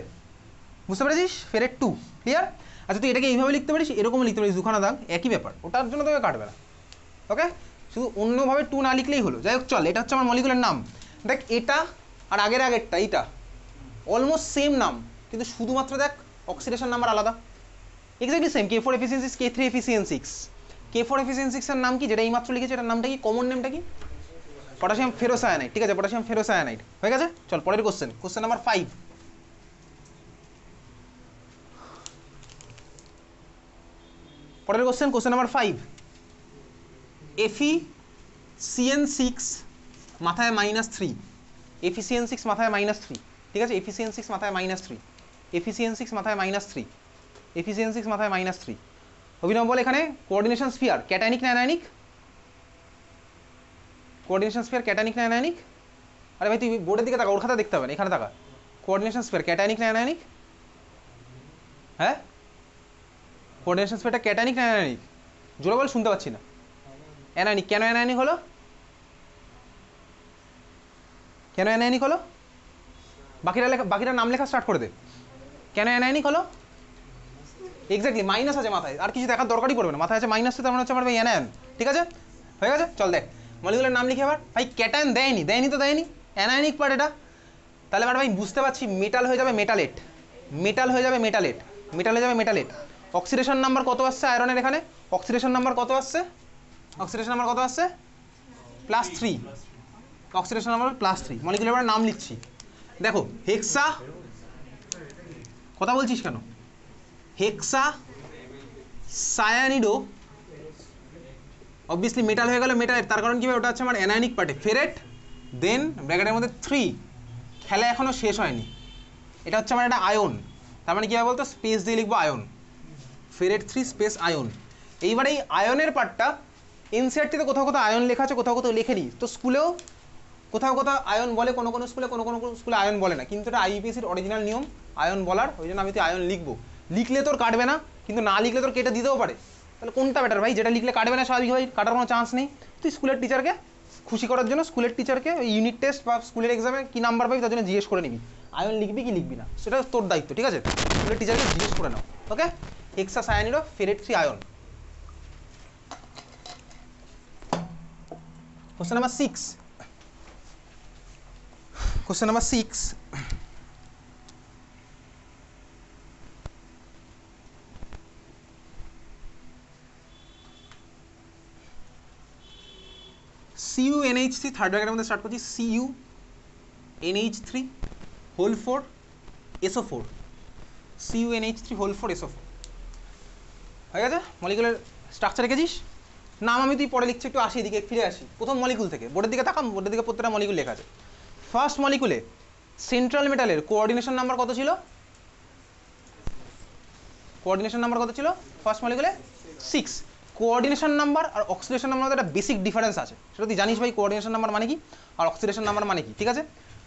বুঝতে পেরেছিস ফেরেট 2 ক্লিয়ার আচ্ছা তুই এটাকে এইভাবে লিখতে পারিস এরকমও লিখতে পারিস দুখানা দাগ একই ব্যাপার ওটার জন্য তোকে কাটবে না ওকে শুধু অন্যভাবে 2 না লিখলেই হলো যাই হোক চল এটা হচ্ছে আমার মলিকুলার নাম দেখ এটা আর আগেরটা এইটা অলমোস্ট সেম নাম কিন্তু শুধুমাত্র দেখ অক্সিডেশন নাম্বার আলাদা exactly same K4 efficient 6 K3 efficient 6 K4 efficient 6 এর নাম কি যেটা এইমাত্র লিখেছে এটার নামটা কি কমন নেমটা কি পটাশিয়াম ফেরোসায়ানাইড ঠিক আছে পটাশিয়াম ফেরোসায়ানাইড হয়ে গেছে চল পরের কোশ্চেন নাম্বার 5 পরের কোশ্চেন নাম্বার 5 এফিসিয়েন্ট 6 মাথায় -3 এফিসিয়েন্ট 6 মাথায় -3 ঠিক আছে এফিসিয়েন্ট 6 মাথায় -3 এফিসিয়েন্ট 6 মাথায় -3 এফিসিয়েন্ট 6 মাথায় -3 অভিনব বল এখানে কোঅর্ডিনেশন স্ফিয়ার ক্যাটায়নিক না অ্যানায়নিক কোঅর্ডিনেশন স্ফিয়ার ক্যাটায়নিক না অ্যানায়নিক আরে ভাই তুই বোর্ডের দিকে তাকা ওর খাতা দেখতে হবে না এখানে তাকা কোঅর্ডিনেশন স্ফিয়ার ক্যাটায়নিক না অ্যানায়নিক হ্যাঁ কোঅর্ডিনেশন স্ফিয়ারটা ক্যাটায়নিক না অ্যানায়নিক জোরে বল শুনতে পাচ্ছি না অ্যানায়নিক কেন অ্যানায়নিক হলো বাকিটা নাম লেখা স্টার্ট করে দে কেন অ্যানায়নিক হলো এক্স্যাক্টলি মাইনাস আছে মাথায় আর কিছু দেখার দরকারই পড়বে না মাথায় আছে মাইনাস তার মানে হচ্ছে আমার ভাই অ্যানায়ন ঠিক আছে হয়ে গেছে চল দেখ মলিকুলার নাম লিখে আবার ভাই ক্যাটায়ন দেয়নি অ্যানায়নিক পার্ট এটা তাহলে এবার ভাই বুঝতে পারছি মেটাল হয়ে যাবে মেটালেট অক্সিডেশন নাম্বার কত আসছে আয়রনের এখানে অক্সিডেশন নাম্বার কত আসছে +3 অক্সিডেশন নাম্বার +3 মলিকুলার নাম লিখছি দেখো হেক্সা কথা বলছিস কেন হেক্সা সায়ানিডো অবভিয়াসলি মেটাল হয়ে গেল মেটালেট তার কারণ কি ভাই ওটা হচ্ছে আমার অ্যানায়নিক পার্টে ফেরেট দেন ব্র্যাকেটের মধ্যে 3 খেলা এখনো শেষ হয়নি এটা হচ্ছে আমার একটা আয়ন তার মানে কি হবে বলতো স্পেস দিয়ে লিখবো আয়ন ফেরেট 3 স্পেস আয়ন এইবার এই আয়নের পার্টটা এনসিইআরটিতে কোথাও আয়ন লেখা আছে কোথাও লেখেনি তো স্কুলেও কোথাও আয়ন বলে কোনো স্কুলে কোনো স্কুলে আয়ন বলে না কিন্তু এটা আইইপিএসির অরিজিনাল নিয়ম আয়ন বলার ওই জন্য আমি তো আয়ন লিখবো লিখলে তোর কাটবে না কিন্তু না লিখলে তোর কেটে দিতেও পারে তাহলে কোনটা বেটার ভাই যেটা লিখলে কাটবে না স্বাভাবিক ভাই কাটার কোনো চান্স নেই তুই স্কুলের টিচারকে খুশি করার জন্য স্কুলের টিচারকে ইউনিট টেস্ট বা স্কুলের এক্সামে কি নাম্বার পাবি তার জন্য জিজ্ঞেস করে নিবি আয়ন লিখবি কি লিখবি না সেটা তোর দায়িত্ব ঠিক আছে স্কুলের টিচারকে জিজ্ঞেস করে নাও ওকে হেক্সা সায়ানিডো ফেরেট 3 ion question number 6 CuNH3 third ব্র্যাকেটের মধ্যে স্টার্ট করছি CuNH3 whole 4 SO4 CuNH3 whole 4 SO4 হয়ে গেছে। মলিকুলার স্ট্রাকচার রেখেছিস, নাম আমি তুই পরে লিখছি, একটু আসি এদিকে ফিরে আসি প্রথম মলিকুল থেকে, বোর্ডের দিকে তাকাম, বোর্ডের দিকে প্রত্যেকটা মলিকুল লেখা আছে। ফার্স্ট মলিকুলে সেন্ট্রাল মেটালের কোঅর্ডিনেশন নাম্বার কত ছিল? কোঅর্ডিনেশন নাম্বার কত ছিল ফার্স্ট মলিকুলে? 6। কোঅর্ডিনেশন নাম্বার আর অক্সিডেশন নাম্বার মধ্যে একটা বেসিক ডিফারেন্স আছে, সেটা তুই জানিস ভাই। কোঅর্ডিনেশন নাম্বার মানে কি আর অক্সিডেশন নাম্বার মানে কি, ঠিক আছে?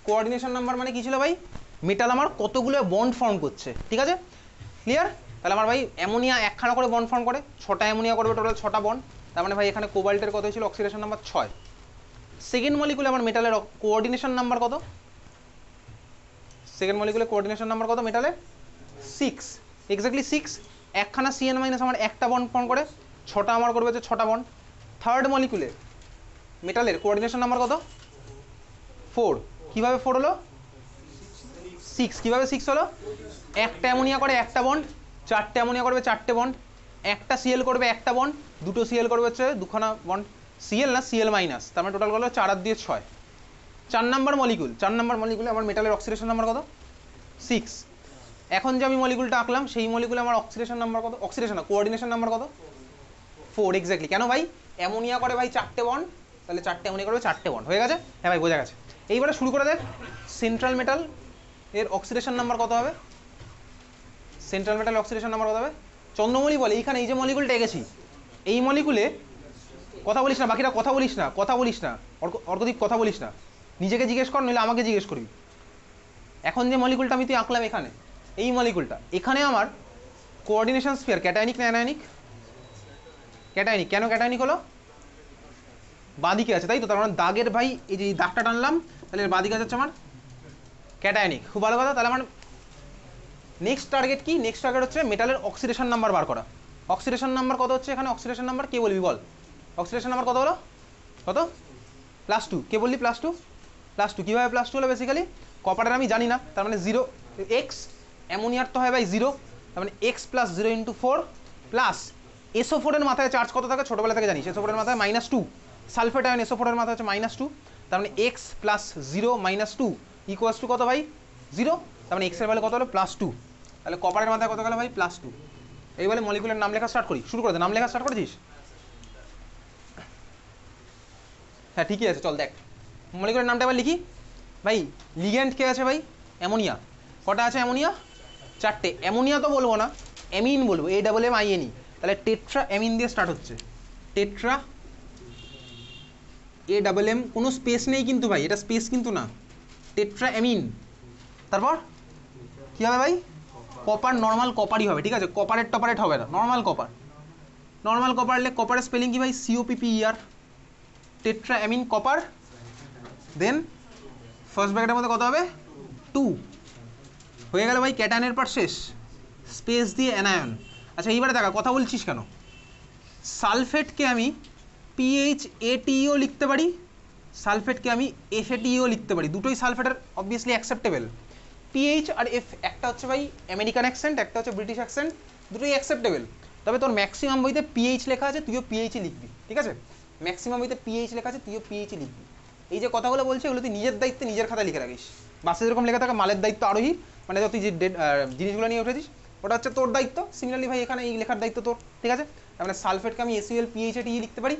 কোঅর্ডিনেশন নাম্বার মানে কি ছিল ভাই? মেটাল আমার কতগুলো বন্ড ফর্ম করছে, ঠিক আছে? ক্লিয়ার? তাহলে আমার ভাই অ্যামোনিয়া একখানা করে বন্ড ফর্ম করে, 6টা অ্যামোনিয়া করবে, টোটাল 6টা বন্ড। তার মানে ভাই এখানে কোবাল্টের কত ছিল? Oxidation number 6। সেকেন্ড মলিকুলে আমার মেটালের কোঅর্ডিনেশন নাম্বার কত? সেকেন্ড মলিকুলে কোঅর্ডিনেশন নাম্বার কত মেটালের? 6, এক্স্যাক্টলি 6। একখানা CN মাইনাস আমার একটা বন্ড ফর্ম করে, 6টা আমার করবে হচ্ছে 6টা বন্ড। থার্ড মলিকুলে মেটালের কোঅর্ডিনেশন নাম্বার কত? 4। কিভাবে 4 হলো? 6 কিভাবে 6 হলো? একটা অ্যামোনিয়া করে একটা বন্ড, 4টে অ্যামোনিয়া করবে 4টে বন্ড, একটা Cl করবে একটা বন্ড, দুটো Cl করবে হচ্ছে দুখানা বন্ড, Cl না Cl মাইনাস, তার মানে টোটাল করলো 4 আর দিয়ে 6। 4 নাম্বার মলিকুল, 4 নাম্বার মলিকুলে আমার মেটালের অক্সিডেশন নাম্বার কত? 6। এখন যে আমি মলিকুলটা আঁকলাম সেই মলিকুলে আমার অক্সিডেশন নাম্বার কত? অক্সিডেশন না, কোঅর্ডিনেশন নাম্বার কত? 4, এক্স্যাক্টলি। কেন ভাই? অ্যামোনিয়া করে ভাই 4টে বন্ড, তাহলে 4টে অ্যামোনিয়া করবে 4টে বন্ড, হয়ে গেছে? হ্যাঁ ভাই বোঝা গেছে। এইবারে শুরু করে দেখ, সেন্ট্রাল মেটাল এর অক্সিডেশন নাম্বার কত হবে? সেন্ট্রাল মেটাল অক্সিডেশন নাম্বার কত হবে? চন্দ্রমৌলি বলে এইখানে এই যে মলিকুলটা এঁকেছি, এই মলিকুলে কথা বলিস না, বাকিরা কথা বলিস না, কথা বলিস না, অর্কদীপ কথা বলিস না, নিজেকে জিজ্ঞেস কর, নইলে আমাকে জিজ্ঞেস করবি। এখন যে মলিকুলটা আমি তুই আঁকলাম এখানে, এই মলিকুলটা, এখানে আমার কোঅর্ডিনেশন স্ফিয়ার ক্যাটায়নিক না অ্যানায়নিক? ক্যাটায়নিক। কেন ক্যাটায়নিক হলো? বাঁদিকে আছে, তাই তো? তার মানে দাগের ভাই এই যে দাগটা টানলাম, তাহলে বাঁদিকে আছে আমার ক্যাটায়নিক। খুব ভালো কথা। তাহলে আমার নেক্সট টার্গেট কি? নেক্সট টার্গেট হচ্ছে মেটালের অক্সিডেশন নাম্বার বার করা। অক্সিডেশন নাম্বার কত হচ্ছে এখানে? অক্সিডেশন নাম্বার কে বলবি বল? অক্সিডেশন নাম্বার কত হলো? কত? +2। কে বললি +2? +2 কীভাবে +2 হলো? বেসিক্যালি কপারের আমি জানি না, তার মানে 0 x, অ্যামোনিয়ার তো হয় ভাই 0, তার মানে x + 0 × 4 প্লাস SO4 এর মাথায় চার্জ কত থাকে ছোটোবেলা থেকে জানিস? SO4 এর মাথায় -2, সালফেট আয়ন SO4 এর মাথায় হচ্ছে -2, তার মানে x + 0 - 2 = কত ভাই? 0। তার মানে x এর ভ্যালু কত হলো? +2। তাহলে কপারের মাথায় কত গেল ভাই? +2। এই বলে মলিকুলের নাম লেখা স্টার্ট করি, শুরু করে দে। নাম লেখা স্টার্ট করেছিস? হ্যাঁ ঠিকই আছে, চল দেখ মলিকুলের নামটা এবার লিখি। ভাই লিগ্যান্ড কে আছে ভাই? অ্যামোনিয়া। কটা আছে অ্যামোনিয়া? 4টে। অ্যামোনিয়া তো বলবো না, অ্যামিন বলবো, AMMINE। তাহলে টেট্রা অ্যামিন দিয়ে স্টার্ট হচ্ছে, টেট্রা AMM, কোনো স্পেস নেই কিন্তু ভাই, এটা স্পেস কিন্তু না, টেট্রা অ্যামিন। তারপর কী হবে ভাই? কপার, নর্মাল কপারই হবে, ঠিক আছে? কপারেট টপারেট হবে না, নর্মাল কপার। নর্মাল কপার হলে কপারের স্পেলিং কি ভাই? COPPER, tetra amine copper. Then first ব্র্যাকেটের মধ্যে কত হবে? 2। হয়ে গেল ভাই, ক্যাটায়নের পার শেষ, স্পেস দিয়ে অ্যানায়ন। আচ্ছা এইবারে দেখা, কথা বলছিস কেন? সালফেটকে আমি PHATEO লিখতে পারি, সালফেটকে আমি FATEO লিখতে পারি, দুটোই সালফেটের অবভিয়াসলি অ্যাকসেপ্টেবল। PH আর F, একটা হচ্ছে ভাই আমেরিকান অ্যাকসেন্ট, একটা হচ্ছে ব্রিটিশ অ্যাকসেন্ট, দুটোই অ্যাকসেপ্টেবল। তবে তোর ম্যাক্সিমাম বইতে PH লেখা আছে, তুইও PH লিখবি, ঠিক আছে? ম্যাক্সিমাম বইতে PH লেখা আছে, তুইও PH লিখবি। এই যে কথাগুলো বলছি এগুলো তুই নিজের দায়িত্বে নিজের খাতায় লিখে রাখিস। বাসে যেরকম লেখা থাকে মালের দায়িত্ব আরোহী, মানে তুই যে জিনিসগুলো নিয়ে উঠেছিস ওটা হচ্ছে তোর দায়িত্ব, সিমিলারলি ভাই এখানে এই লেখার দায়িত্ব তোর, ঠিক আছে? তার মানে সালফেটকে আমি SUL PHATE লিখতে পারি,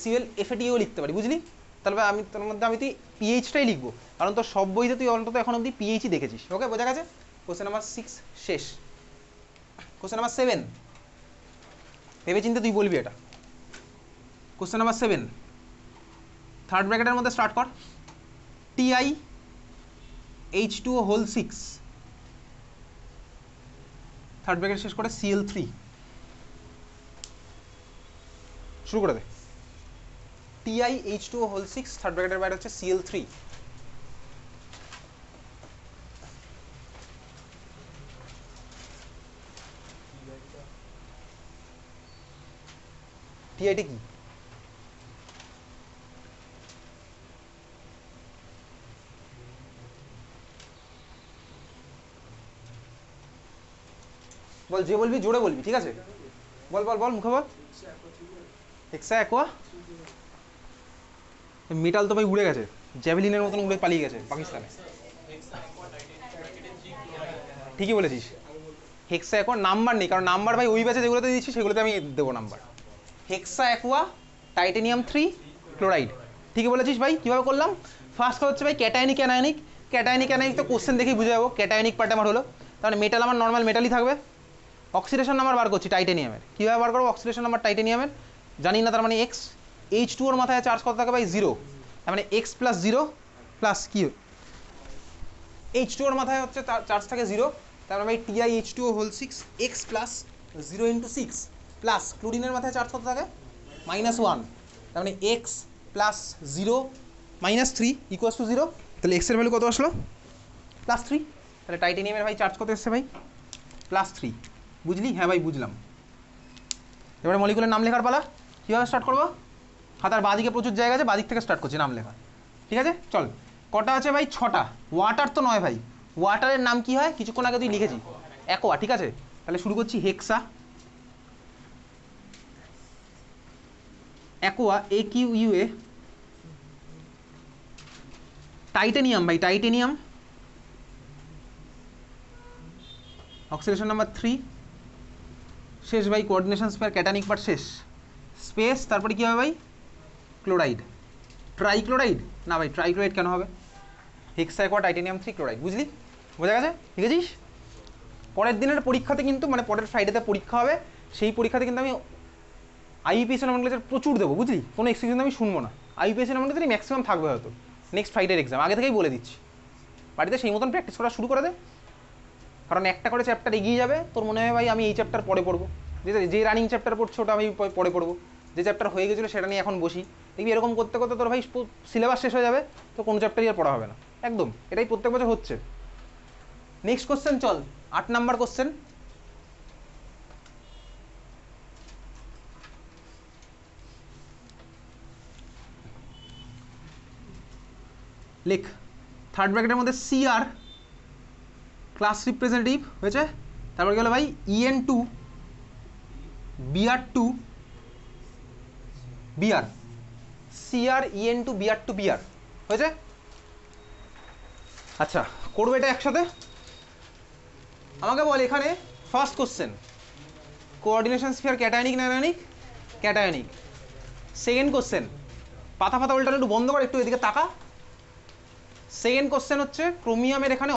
SUL FATEO লিখতে পারি, বুঝলি? তাহলে আমি তোর মধ্যে আমি তুই PHটাই লিখবো, কারণ তোর সব বইতে তুই অন্তত এখন অবধি PH দেখেছিস। ওকে, বোঝা গেছে? কোশ্চেন নাম্বার 6 শেষ। কোশ্চেন নাম্বার 7, ভেবে চিন্তে তুই বলবি এটা। কোশ্চেন নাম্বার 7, থার্ড ব্র্যাকেটের মধ্যে স্টার্ট কর, TiH2O হোল 6, থার্ড ব্র্যাকেট শেষ করে Cl3, শুরু করে দে। TiH2O হোল 6, থার্ড ব্র্যাকেটের বাইরে হচ্ছে Cl3। টিআইটি কি? বল, যে বলবি জোরে বলবি, ঠিক আছে? বল বল বল, মুখে বল। হেক্সা অ্যাকোয়া, মেটাল তো ভাই উড়ে গেছে, জ্যাভেলিনের মতন উড়ে পালিয়ে গেছে পাকিস্তানে। ঠিকই বলেছিস, হেক্সা অ্যাকোয়া নাম্বার নেই, কারণ নাম্বার ভাই ওই ব্যাচে যেগুলোতে দিচ্ছি সেগুলোতে আমি দেবো নাম্বার। হেক্সা অ্যাকোয়া টাইটেনিয়াম 3 ক্লোরাইড, ঠিকই বলেছিস ভাই। কীভাবে করলাম? ফার্স্ট হচ্ছে ভাই ক্যাটায়নিক অ্যানায়নিক, ক্যাটায়নিক অ্যানায়নিক তো কোশ্চেন দেখেই বুঝে যাবো, ক্যাটায়নিক পার্ট আমার হলো, তাহলে মেটাল আমার নর্মাল মেটালই থাকবে। অক্সিডেশন নাম্বার বার করছি টাইটেনিয়ামের, কীভাবে বার করবো অক্সিডেশন নাম্বার টাইটেনিয়ামের? জানি না, তার মানে এক্স, H2 ওর মাথায় চার্জ কত থাকে ভাই 0, তার মানে এক্স প্লাস 0 প্লাস কি H2 ওর মাথায় হচ্ছে চার্জ থাকে 0, তার মানে ভাই TiH2O whole 6 X plus 0 into 6 plus ক্লোরিনের মাথায় চার্জ কত থাকে -1, তার মানে এক্স প্লাস 0 -3 ইকুয়ালস টু 0, তাহলে এক্সের ভ্যালু কত আসলো +3, তাহলে টাইটেনিয়ামের ভাই চার্জ কত এসছে ভাই +3, বুঝলি? হ্যাঁ ভাই বুঝলাম। এবারে মলিকুলের নাম লেখার পালা, কীভাবে স্টার্ট করবো? খাতার বাঁদিকে প্রচুর জায়গা আছে, বাঁদিক থেকে স্টার্ট করছি নাম লেখা, ঠিক আছে? চল, কটা আছে ভাই? 6টা। ওয়াটার তো নয় ভাই, ওয়াটারের নাম কি হয় কিছুক্ষণ আগে তুই লিখেছি, অ্যাকোয়া, ঠিক আছে? তাহলে শুরু করছি হেক্সা অ্যাকোয়া AQUA, টাইটেনিয়াম ভাই টাইটেনিয়াম, অক্সিডেশন নাম্বার 3, শেষ ভাই কোঅর্ডিনেশন স্পেয়ার ক্যাটানিক পার্ট শেষ, স্পেস, তারপরে কী হবে ভাই ক্লোরাইড, ট্রাইক্লোরাইড না ভাই, ট্রাইক্লোরাইড কেন হবে? হেক্সা অ্যাকোয়া টাইটেনিয়াম 3 ক্লোরাইড, বুঝলি? বোঝা গেছে? ঠিক আছিস? পরের দিনের পরীক্ষাতে কিন্তু, মানে পরের ফ্রাইডেতে পরীক্ষা হবে, সেই পরীক্ষাতে কিন্তু আমি আইইপিএসি নমেনক্লেচার প্রচুর দেবো, বুঝলি? কোনো এক্সকিউজ আমি শুনবো না, আইইপিএসি নমেনক্লেচারই ম্যাক্সিমাম থাকবে হয়তো নেক্সট ফ্রাইডের এক্সাম, আগে থেকেই বলে দিচ্ছি। বাড়িতে সেই মতন প্র্যাকটিস করা শুরু করে দে, কারণ একটা করে চ্যাপ্টার এগিয়ে যাবে, তোর মনে হয় ভাই আমি এই চ্যাপ্টার পরে পড়বো, যে রানিং চ্যাপ্টার পড়ছে ওটা আমি পরে পড়বো, যে চ্যাপ্টার হয়ে গেছিলো সেটা নিয়ে এখন বসি, দেখবি এরকম করতে করতে তোর ভাই সিলেবাস শেষ হয়ে যাবে, তো কোনো চ্যাপ্টারই আর পড়া হবে না একদম, এটাই প্রত্যেক বছর হচ্ছে। নেক্সট কোশ্চেন চল, 8 নাম্বার কোশ্চেন। লেখ, থার্ড ব্র্যাকেটের মধ্যে CR ক্লাস রিপ্রেজেন্টেটিভ হয়েছে, তারপর গেল ভাই EN2 BR2 BR, CR EN2 BR2 BR হয়েছে। আচ্ছা, করবো এটা একসাথে। আমাকে বল এখানে first question, coordination sphere cationic না অ্যানায়নিক? ক্যাটায়নিক। সেকেন্ড কোশ্চেন, পাতা ফাতা উল্টানো একটু বন্ধ কর, একটু এদিকে তাকা। সেকেন্ড কোশ্চেন হচ্ছে ক্রোমিয়ামের এখানে